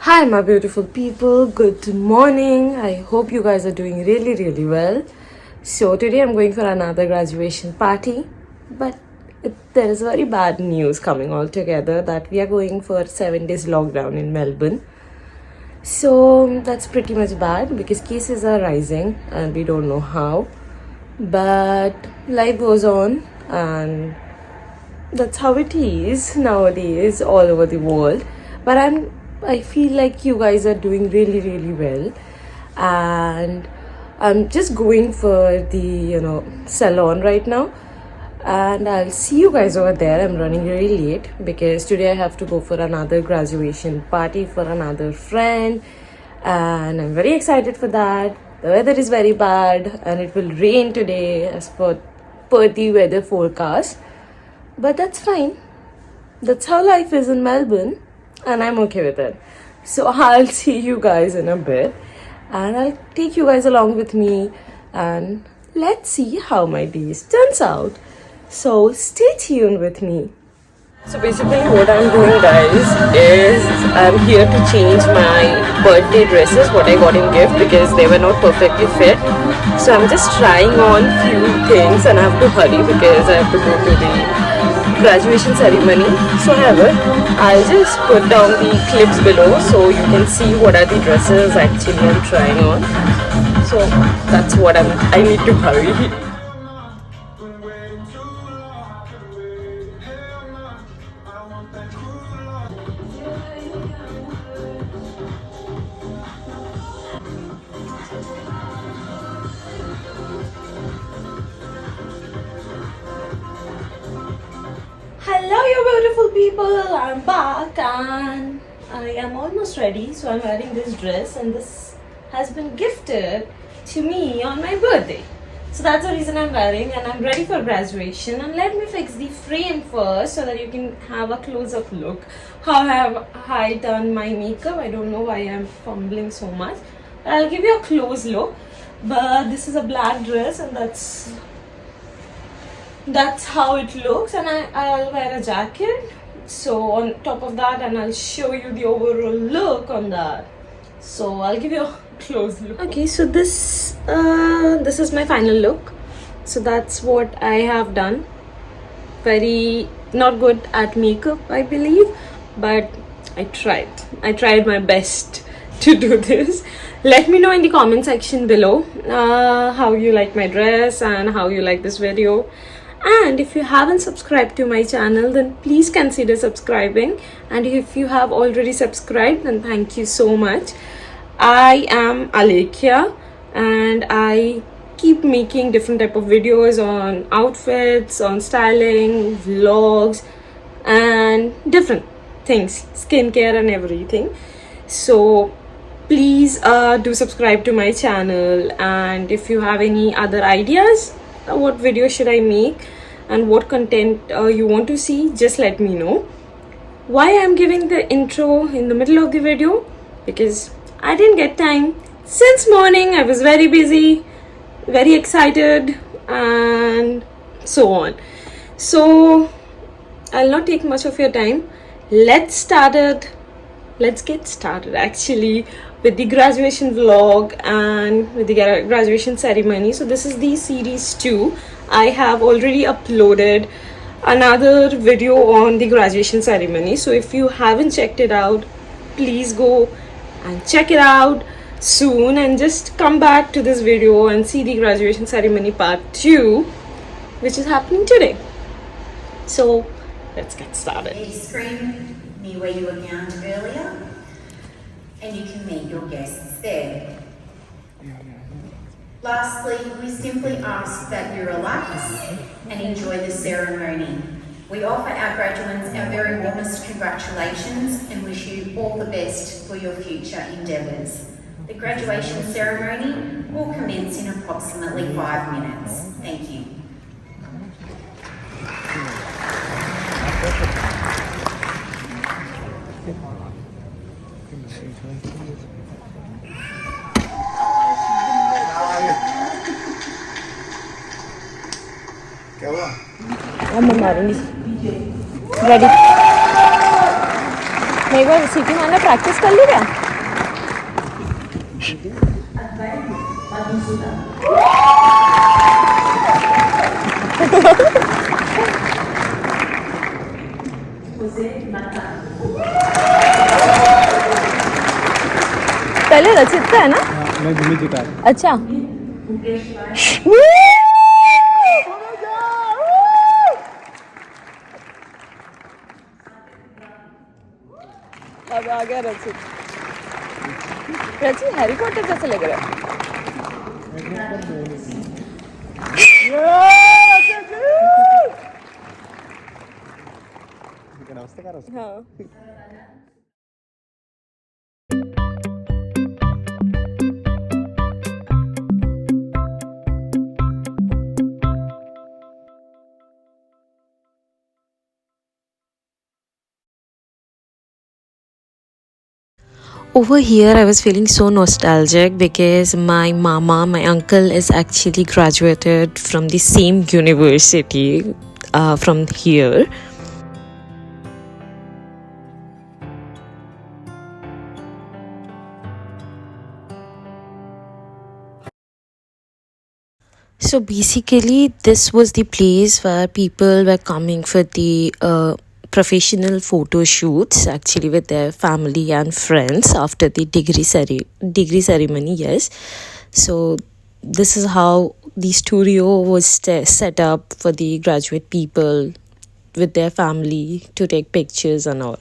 Hi, my beautiful people. Good morning. I hope you guys are doing really well. So, today I'm going for another graduation party, but there is very bad news coming all together that we are going for 7 days lockdown in Melbourne. So, that's pretty much bad because cases are rising and we don't know how. But life goes on, and that's how it is nowadays all over the world. But I feel like you guys are doing really well, and I'm just going for the salon right now, and I'll see you guys over there. I'm running really late because today I have to go for another graduation party for another friend, and I'm very excited for that. The weather is very bad and it will rain today as per the weather forecast, but that's fine. That's how life is in Melbourne, and I'm okay with it. So I'll see you guys in a bit, and I'll take you guys along with me, and let's see how my days turns out. So stay tuned with me. So basically what I'm doing, guys, is I'm here to change my birthday dresses what I got in gift because they were not perfectly fit. So I'm just trying on few things and I have to hurry because I have to go to the graduation ceremony. So however, I'll just put down the clips below so you can see what are the dresses actually I'm trying on. So that's what I need to hurry. Hello, you beautiful people. I'm back and I am almost ready. So I'm wearing this dress, and this has been gifted to me on my birthday. So that's the reason I'm wearing, and I'm ready for graduation. And let me fix the frame first so that you can have a close-up look. How have I done my makeup? I don't know why I'm fumbling so much. But I'll give you a close look. But this is a black dress, and that's how it looks, and I'll wear a jacket so on top of that, and I'll show you the overall look on that. So I'll give you a close look. Okay, so this is my final look. So that's what I have done. Very not good at makeup, I believe, but I tried my best to do this. Let me know in the comment section below how you like my dress and how you like this video. And if you haven't subscribed to my channel, then please consider subscribing. And if you have already subscribed, then thank you so much. I am Alekhya, and I keep making different type of videos on outfits, on styling, vlogs, and different things, skincare and everything. So please do subscribe to my channel. And if you have any other ideas, what video should I make and what content you want to see, just let me know. Why I'm giving the intro in the middle of the video? Because I didn't get time. Since morning I was very busy, very excited, and so on. So I'll not take much of your time. Let's get started actually with the graduation vlog and with the graduation ceremony. So this is the series 2. I have already uploaded another video on the graduation ceremony. So if you haven't checked it out, please go and check it out soon, and just come back to this video and see the graduation ceremony part 2, which is happening today. So let's get started. The screen near where you were gowned earlier, and you can meet your guests there. Lastly, we simply ask that you relax and enjoy the ceremony. We offer our graduates our very warmest congratulations and wish you all the best for your future endeavours. The graduation ceremony will commence in approximately 5 minutes. Thank you. I'm ready. एक बार सीटी मारना practice कर ली क्या? पहले रचित का है ना? मैं भूमि जी का। अच्छा। अब आ गया रचित। रचित हैरी पॉटर जैसे लग रहा है। हाँ। Over here, I was feeling so nostalgic because my mama, my uncle is actually graduated from the same university from here. So basically, this was the place where people were coming for the professional photo shoots, actually with their family and friends after the degree ceremony. Yes, so this is how the studio was set up for the graduate people with their family to take pictures and all.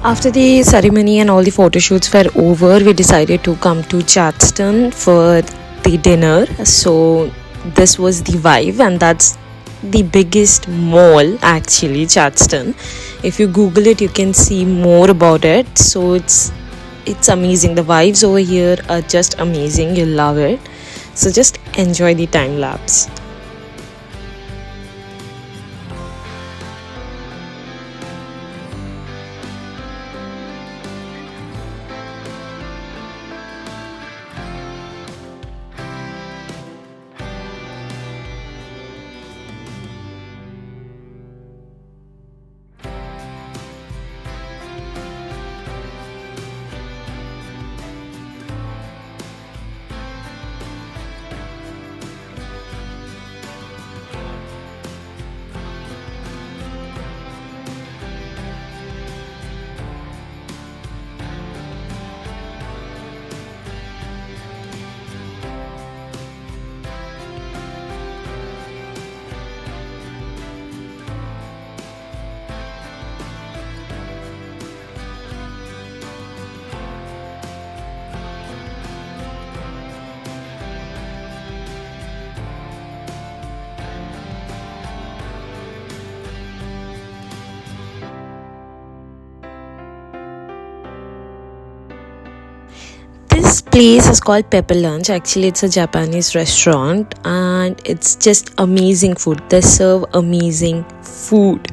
After the ceremony and all the photo shoots were over, we decided to come to Chadston for the dinner. So this was the Vive, and that's the biggest mall actually, Chadston. If you Google it, you can see more about it. So it's amazing. The vibes over here are just amazing. You'll love it. So just enjoy the time lapse. This place is called Pepper Lunch. Actually, it's a Japanese restaurant and it's just amazing food. They serve amazing food.